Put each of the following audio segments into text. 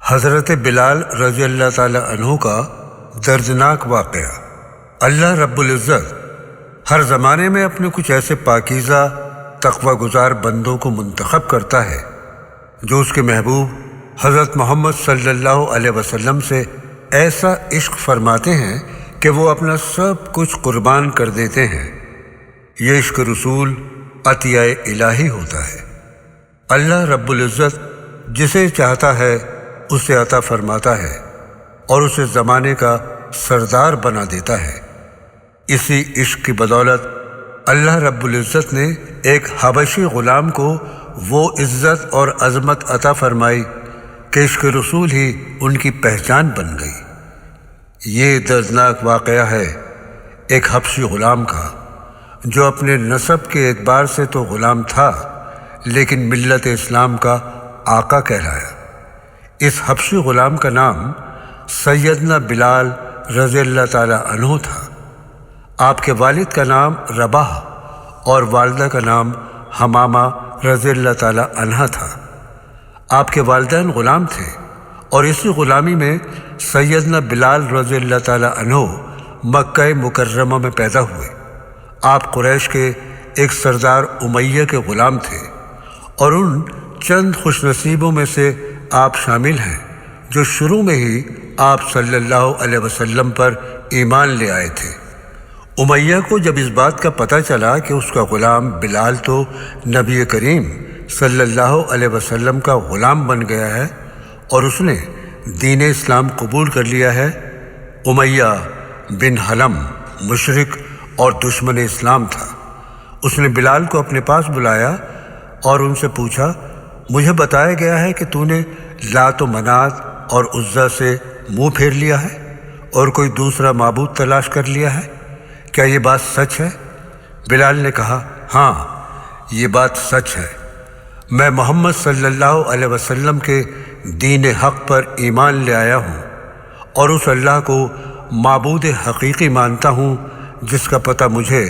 حضرت بلال رضی اللہ تعالی عنہ کا دردناک واقعہ۔ اللہ رب العزت ہر زمانے میں اپنے کچھ ایسے پاکیزہ تقوی گزار بندوں کو منتخب کرتا ہے جو اس کے محبوب حضرت محمد صلی اللہ علیہ وسلم سے ایسا عشق فرماتے ہیں کہ وہ اپنا سب کچھ قربان کر دیتے ہیں۔ یہ عشق رسول عطیہ الہی ہوتا ہے۔ اللہ رب العزت جسے چاہتا ہے اسے عطا فرماتا ہے اور اسے زمانے کا سردار بنا دیتا ہے۔ اسی عشق کی بدولت اللہ رب العزت نے ایک حبشی غلام کو وہ عزت اور عظمت عطا فرمائی کہ عشق رسول ہی ان کی پہچان بن گئی۔ یہ دردناک واقعہ ہے ایک حبشی غلام کا جو اپنے نسب کے اعتبار سے تو غلام تھا لیکن ملت اسلام کا آقا کہلایا۔ اس حبشی غلام کا نام سیدنا بلال رضی اللہ تعالی عنہ تھا۔ آپ کے والد کا نام رباح اور والدہ کا نام حمامہ رضی اللہ تعالی عنہ تھا۔ آپ کے والدین غلام تھے اور اسی غلامی میں سیدنا بلال رضی اللہ تعالی عنہ مکہ مکرمہ میں پیدا ہوئے۔ آپ قریش کے ایک سردار امیہ کے غلام تھے اور ان چند خوش نصیبوں میں سے آپ شامل ہیں جو شروع میں ہی آپ صلی اللہ علیہ وسلم پر ایمان لے آئے تھے۔ امیہ کو جب اس بات کا پتہ چلا کہ اس کا غلام بلال تو نبی کریم صلی اللہ علیہ وسلم کا غلام بن گیا ہے اور اس نے دین اسلام قبول کر لیا ہے، امیہ بن حلم مشرک اور دشمن اسلام تھا۔ اس نے بلال کو اپنے پاس بلایا اور ان سے پوچھا، مجھے بتایا گیا ہے کہ تو نے لات و منات اور عزیٰ سے منہ پھیر لیا ہے اور کوئی دوسرا معبود تلاش کر لیا ہے، کیا یہ بات سچ ہے؟ بلال نے کہا، ہاں یہ بات سچ ہے، میں محمد صلی اللہ علیہ وسلم کے دین حق پر ایمان لے آیا ہوں اور اس اللہ کو معبود حقیقی مانتا ہوں جس کا پتہ مجھے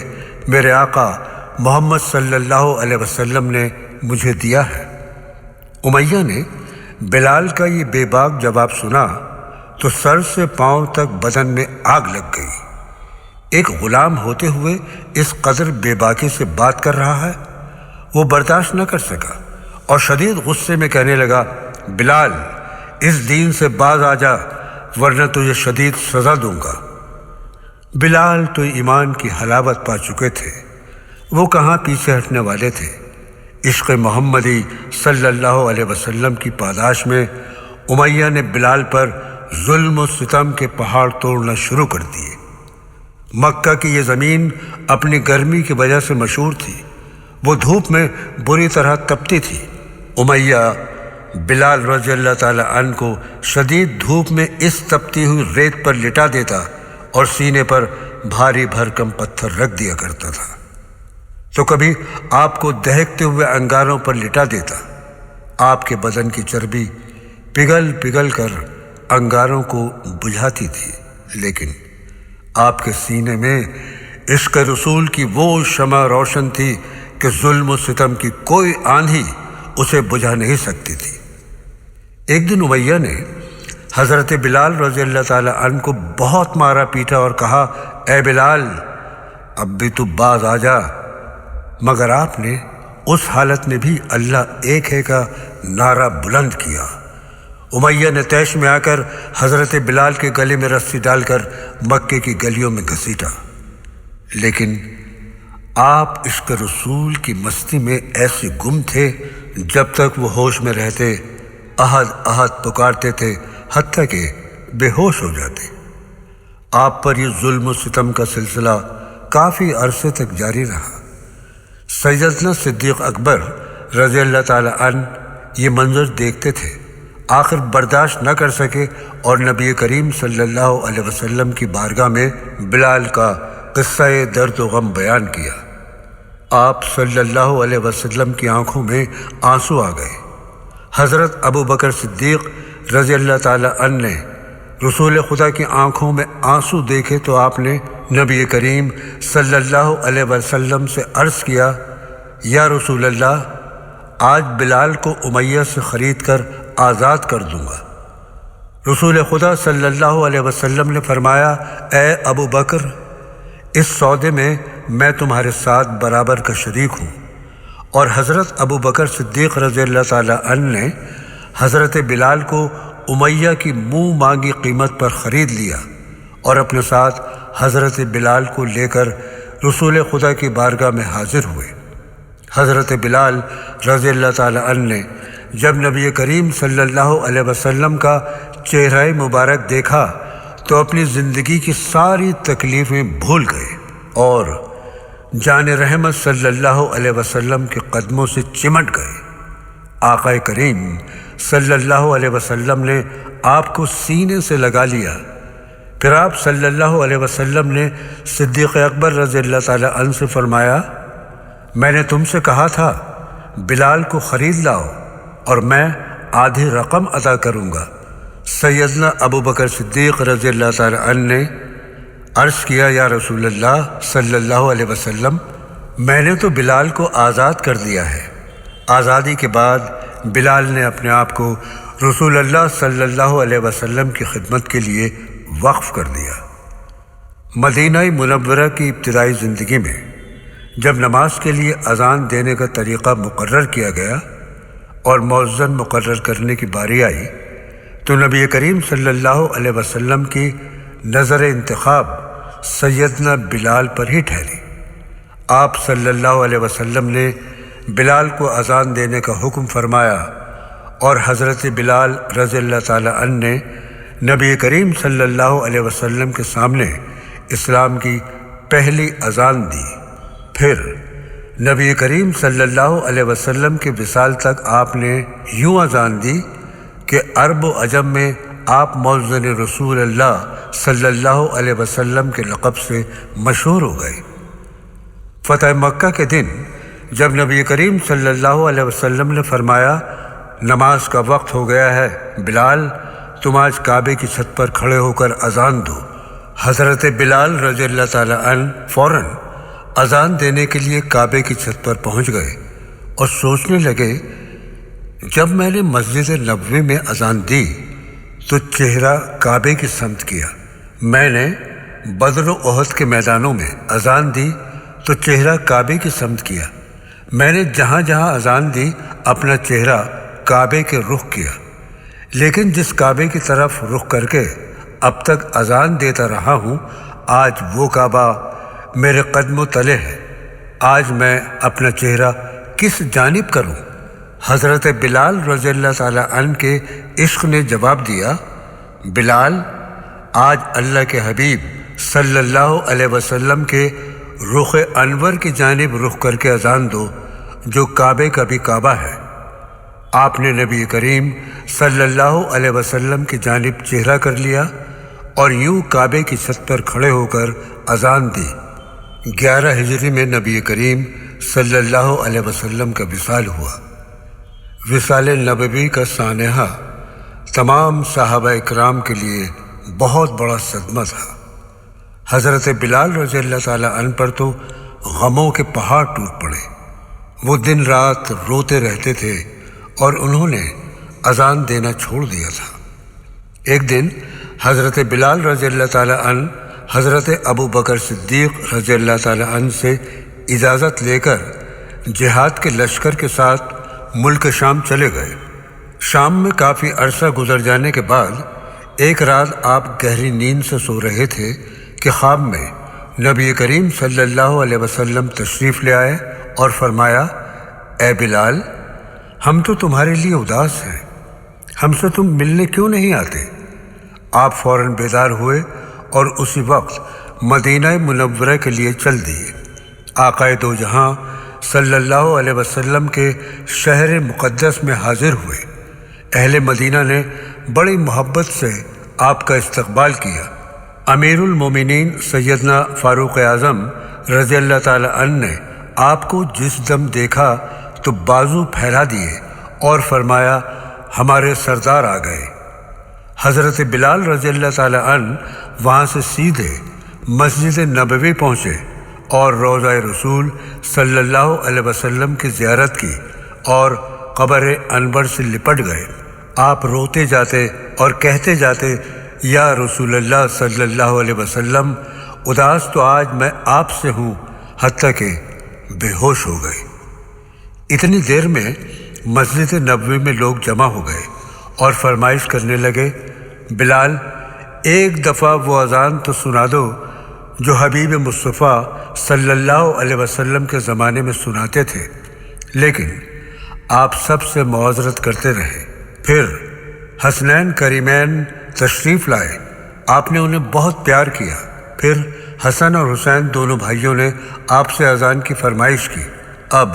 میرے آقا محمد صلی اللہ علیہ وسلم نے مجھے دیا ہے۔ امیہ نے بلال کا یہ بے باک جواب سنا تو سر سے پاؤں تک بدن میں آگ لگ گئی۔ ایک غلام ہوتے ہوئے اس قدر بے باکی سے بات کر رہا ہے، وہ برداشت نہ کر سکا اور شدید غصے میں کہنے لگا، بلال اس دین سے باز آ جا ورنہ تجھے شدید سزا دوں گا۔ بلال تو ایمان کی حلاوت پا چکے تھے، وہ کہاں پیچھے ہٹنے والے تھے۔ عشق محمدی صلی اللہ علیہ وسلم کی پاداش میں امیہ نے بلال پر ظلم و ستم کے پہاڑ توڑنا شروع کر دیے۔ مکہ کی یہ زمین اپنی گرمی کی وجہ سے مشہور تھی، وہ دھوپ میں بری طرح تپتی تھی۔ امیہ بلال رضی اللہ تعالی عنہ کو شدید دھوپ میں اس تپتی ہوئی ریت پر لٹا دیتا اور سینے پر بھاری بھرکم پتھر رکھ دیا کرتا تھا، تو کبھی آپ کو دہکتے ہوئے انگاروں پر لٹا دیتا۔ آپ کے بدن کی چربی پگھل پگھل کر انگاروں کو بجھاتی تھی، لیکن آپ کے سینے میں عشق رسول کی وہ شمع روشن تھی کہ ظلم و ستم کی کوئی آندھی اسے بجھا نہیں سکتی تھی۔ ایک دن امیہ نے حضرت بلال رضی اللہ تعالی عنہ کو بہت مارا پیٹا اور کہا، اے بلال اب بھی تو باز آ جا، مگر آپ نے اس حالت میں بھی اللہ ایک ہے کا نعرہ بلند کیا۔ امیہ نے طیش میں آ کر حضرت بلال کے گلے میں رسی ڈال کر مکے کی گلیوں میں گھسیٹا، لیکن آپ عشق رسول کی مستی میں ایسے گم تھے جب تک وہ ہوش میں رہتے احد احد پکارتے تھے حتیٰ کہ بے ہوش ہو جاتے۔ آپ پر یہ ظلم و ستم کا سلسلہ کافی عرصے تک جاری رہا۔ سیدنا صدیق اکبر رضی اللہ تعالی عنہ یہ منظر دیکھتے تھے، آخر برداشت نہ کر سکے اور نبی کریم صلی اللہ علیہ وسلم کی بارگاہ میں بلال کا قصہ درد و غم بیان کیا۔ آپ صلی اللہ علیہ وسلم کی آنکھوں میں آنسو آ گئے۔ حضرت ابو بکر صدیق رضی اللہ تعالی عنہ نے رسول خدا کی آنکھوں میں آنسو دیکھے تو آپ نے نبی کریم صلی اللہ علیہ وسلم سے عرض کیا، یا رسول اللہ، آج بلال کو امیہ سے خرید کر آزاد کر دوں گا۔ رسول خدا صلی اللہ علیہ وسلم نے فرمایا، اے ابو بکر، اس سودے میں میں تمہارے ساتھ برابر کا شریک ہوں۔ اور حضرت ابو بکر صدیق رضی اللہ تعالیٰ عنہ نے حضرت بلال کو امیہ کی منہ مانگی قیمت پر خرید لیا اور اپنے ساتھ حضرت بلال کو لے کر رسول خدا کی بارگاہ میں حاضر ہوئے۔ حضرت بلال رضی اللہ تعالیٰ عنہ نے جب نبی کریم صلی اللہ علیہ وسلم کا چہرہ مبارک دیکھا تو اپنی زندگی کی ساری تکلیفیں بھول گئے اور جان رحمت صلی اللہ علیہ وسلم کے قدموں سے چمٹ گئے۔ آقا کریم صلی اللہ علیہ وسلم نے آپ کو سینے سے لگا لیا۔ پھر آپ صلی اللہ علیہ وسلم نے صدیق اکبر رضی اللہ تعالیٰ عنہ سے فرمایا، میں نے تم سے کہا تھا بلال کو خرید لاؤ اور میں آدھی رقم ادا کروں گا۔ سیدنا ابو بکر صدیق رضی اللہ تعالیٰ عنہ نے عرض کیا، یا رسول اللہ صلی اللہ علیہ وسلم، میں نے تو بلال کو آزاد کر دیا ہے۔ آزادی کے بعد بلال نے اپنے آپ کو رسول اللہ صلی اللہ علیہ وسلم کی خدمت کے لیے وقف کر دیا۔ مدینہ منورہ کی ابتدائی زندگی میں جب نماز کے لیے اذان دینے کا طریقہ مقرر کیا گیا اور مؤذن مقرر کرنے کی باری آئی تو نبی کریم صلی اللہ علیہ وسلم کی نظر انتخاب سیدنا بلال پر ہی ٹھہری۔ آپ صلی اللہ علیہ وسلم نے بلال کو اذان دینے کا حکم فرمایا اور حضرت بلال رضی اللہ تعالیٰ عنہ نے نبی کریم صلی اللہ علیہ وسلم کے سامنے اسلام کی پہلی اذان دی۔ پھر نبی کریم صلی اللہ علیہ وسلم کے وصال تک آپ نے یوں اذان دی کہ عرب و عجم میں آپ مؤذن رسول اللہ صلی اللہ علیہ وسلم کے لقب سے مشہور ہو گئے۔ فتح مکہ کے دن جب نبی کریم صلی اللہ علیہ وسلم نے فرمایا، نماز کا وقت ہو گیا ہے، بلال تم آج کعبے کی چھت پر کھڑے ہو کر اذان دو، حضرت بلال رضی اللہ تعالیٰ عنہ فوراً اذان دینے کے لیے کعبے کی چھت پر پہنچ گئے اور سوچنے لگے، جب میں نے مسجد نبوی میں اذان دی تو چہرہ کعبے کی سمت کیا، میں نے بدر و احد کے میدانوں میں اذان دی تو چہرہ کعبے کی سمت کیا، میں نے جہاں جہاں اذان دی اپنا چہرہ کعبے کے رخ کیا، لیکن جس کعبے کی طرف رخ کر کے اب تک اذان دیتا رہا ہوں، آج وہ کعبہ میرے قدم و تلے ہے، آج میں اپنا چہرہ کس جانب کروں؟ حضرت بلال رضی اللہ تعالیٰ عنہ کے عشق نے جواب دیا، بلال آج اللہ کے حبیب صلی اللہ علیہ وسلم کے رخ انور کی جانب رخ کر کے اذان دو جو کعبے کا بھی کعبہ ہے۔ آپ نے نبی کریم صلی اللہ علیہ وسلم کی جانب چہرہ کر لیا اور یوں کعبے کی چھت پر کھڑے ہو کر اذان دی۔ 11 ہجری میں نبی کریم صلی اللہ علیہ وسلم کا وصال ہوا۔ وصال نبوی کا سانحہ تمام صحابہ اکرام کے لیے بہت بڑا صدمہ تھا۔ حضرت بلال رضی اللہ تعالیٰ عنہ پر تو غموں کے پہاڑ ٹوٹ پڑے، وہ دن رات روتے رہتے تھے اور انہوں نے اذان دینا چھوڑ دیا تھا۔ ایک دن حضرت بلال رضی اللہ تعالیٰ عنہ حضرت ابو بکر صدیق رضی اللہ تعالیٰ عنہ سے اجازت لے کر جہاد کے لشکر کے ساتھ ملک شام چلے گئے۔ شام میں کافی عرصہ گزر جانے کے بعد ایک رات آپ گہری نیند سے سو رہے تھے کہ خواب میں نبی کریم صلی اللہ علیہ وسلم تشریف لے آئے اور فرمایا، اے بلال، ہم تو تمہارے لیے اداس ہیں، ہم سے تم ملنے کیوں نہیں آتے؟ آپ فوراً بیدار ہوئے اور اسی وقت مدینہ منورہ کے لیے چل دیے۔ آقا دو جہاں صلی اللہ علیہ وسلم کے شہر مقدس میں حاضر ہوئے۔ اہل مدینہ نے بڑی محبت سے آپ کا استقبال کیا۔ امیر المومنین سیدنا فاروق اعظم رضی اللہ تعالی عنہ نے آپ کو جس دم دیکھا تو بازو پھیلا دیے اور فرمایا، ہمارے سردار آ گئے۔ حضرت بلال رضی اللہ تعالی عنہ وہاں سے سیدھے مسجد نبوی پہنچے اور روضہ رسول صلی اللہ علیہ وسلم کی زیارت کی اور قبر انور سے لپٹ گئے۔ آپ روتے جاتے اور کہتے جاتے یا رسول اللہ صلی اللہ علیہ وسلم، اداس تو آج میں آپ سے ہوں، حتیٰ کہ بے ہوش ہو گئے۔ اتنی دیر میں مسجد نبوی میں لوگ جمع ہو گئے اور فرمائش کرنے لگے، بلال ایک دفعہ وہ اذان تو سنا دو جو حبیب مصطفیٰ صلی اللہ علیہ وسلم کے زمانے میں سناتے تھے۔ لیکن آپ سب سے معذرت کرتے رہے۔ پھر حسنین کریمین تشریف لائے، آپ نے انہیں بہت پیار کیا۔ پھر حسن اور حسین دونوں بھائیوں نے آپ سے اذان کی فرمائش کی۔ اب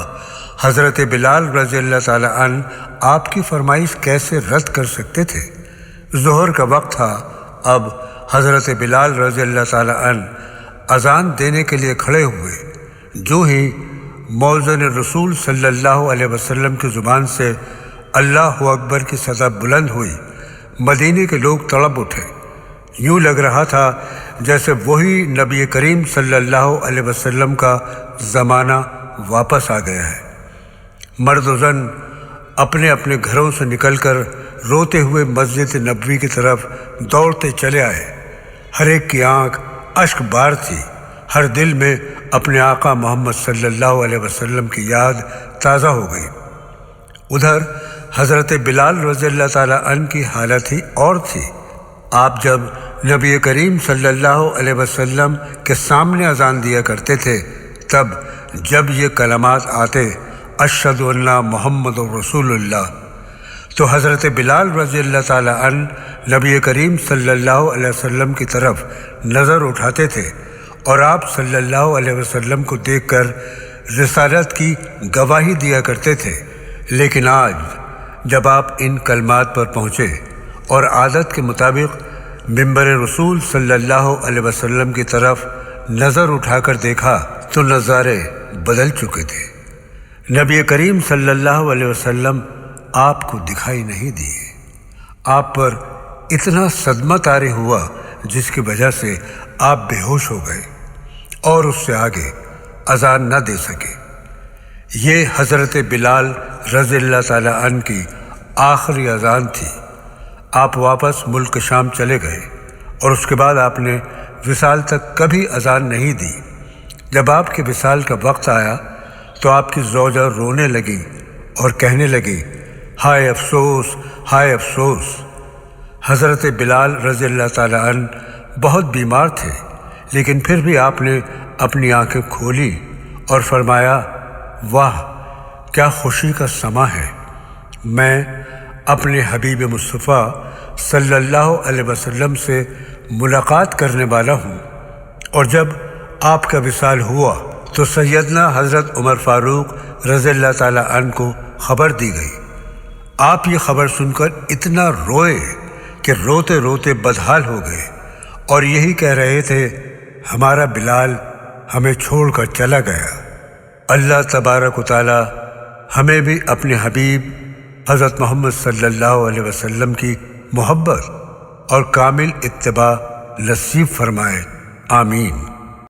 حضرت بلال رضی اللہ تعالیٰ عنہ آپ کی فرمائش کیسے رد کر سکتے تھے؟ ظہر کا وقت تھا۔ اب حضرت بلال رضی اللہ تعالیٰ عنہ اذان دینے کے لیے کھڑے ہوئے۔ جو ہی مؤذن رسول صلی اللہ علیہ وسلم کی زبان سے اللہ اکبر کی صدا بلند ہوئی، مدینے کے لوگ تڑپ اٹھے۔ یوں لگ رہا تھا جیسے وہی نبی کریم صلی اللہ علیہ وسلم کا زمانہ واپس آ گیا ہے۔ مرد و زن اپنے اپنے گھروں سے نکل کر روتے ہوئے مسجد نبوی کی طرف دوڑتے چلے آئے۔ ہر ایک کی آنکھ اشک بار تھی، ہر دل میں اپنے آقا محمد صلی اللہ علیہ وسلم کی یاد تازہ ہو گئی۔ ادھر حضرت بلال رضی اللہ تعالیٰ عنہ کی حالت ہی اور تھی۔ آپ جب نبی کریم صلی اللہ علیہ وسلم کے سامنے اذان دیا کرتے تھے، تب جب یہ کلمات آتے اشہد ان محمد رسول اللہ، تو حضرت بلال رضی اللہ تعالیٰ عنہ نبی کریم صلی اللہ علیہ وسلم کی طرف نظر اٹھاتے تھے اور آپ صلی اللہ علیہ وسلم کو دیکھ کر رسالت کی گواہی دیا کرتے تھے۔ لیکن آج جب آپ ان کلمات پر پہنچے اور عادت کے مطابق ممبر رسول صلی اللہ علیہ وسلم کی طرف نظر اٹھا کر دیکھا تو نظارے بدل چکے تھے۔ نبی کریم صلی اللہ علیہ وسلم آپ کو دکھائی نہیں دیے۔ آپ پر اتنا صدمہ طاری ہوا جس کی وجہ سے آپ بے ہوش ہو گئے اور اس سے آگے اذان نہ دے سکے۔ یہ حضرت بلال رضی اللہ تعالیٰ عنہ کی آخری اذان تھی۔ آپ واپس ملک شام چلے گئے اور اس کے بعد آپ نے وصال تک کبھی اذان نہیں دی۔ جب آپ کے وصال کا وقت آیا تو آپ کی زوجہ رونے لگی اور کہنے لگی، ہائے افسوس، ہائے افسوس۔ حضرت بلال رضی اللہ تعالیٰ عنہ بہت بیمار تھے، لیکن پھر بھی آپ نے اپنی آنکھیں کھولی اور فرمایا، واہ کیا خوشی کا سما ہے، میں اپنے حبیب مصطفیٰ صلی اللہ علیہ وسلم سے ملاقات کرنے والا ہوں۔ اور جب آپ کا وصال ہوا تو سیدنا حضرت عمر فاروق رضی اللہ تعالیٰ عنہ کو خبر دی گئی۔ آپ یہ خبر سن کر اتنا روئے کہ روتے روتے بدحال ہو گئے اور یہی کہہ رہے تھے، ہمارا بلال ہمیں چھوڑ کر چلا گیا۔ اللہ تبارک و تعالی ہمیں بھی اپنے حبیب حضرت محمد صلی اللہ علیہ وسلم کی محبت اور کامل اتباع نصیب فرمائے، آمین۔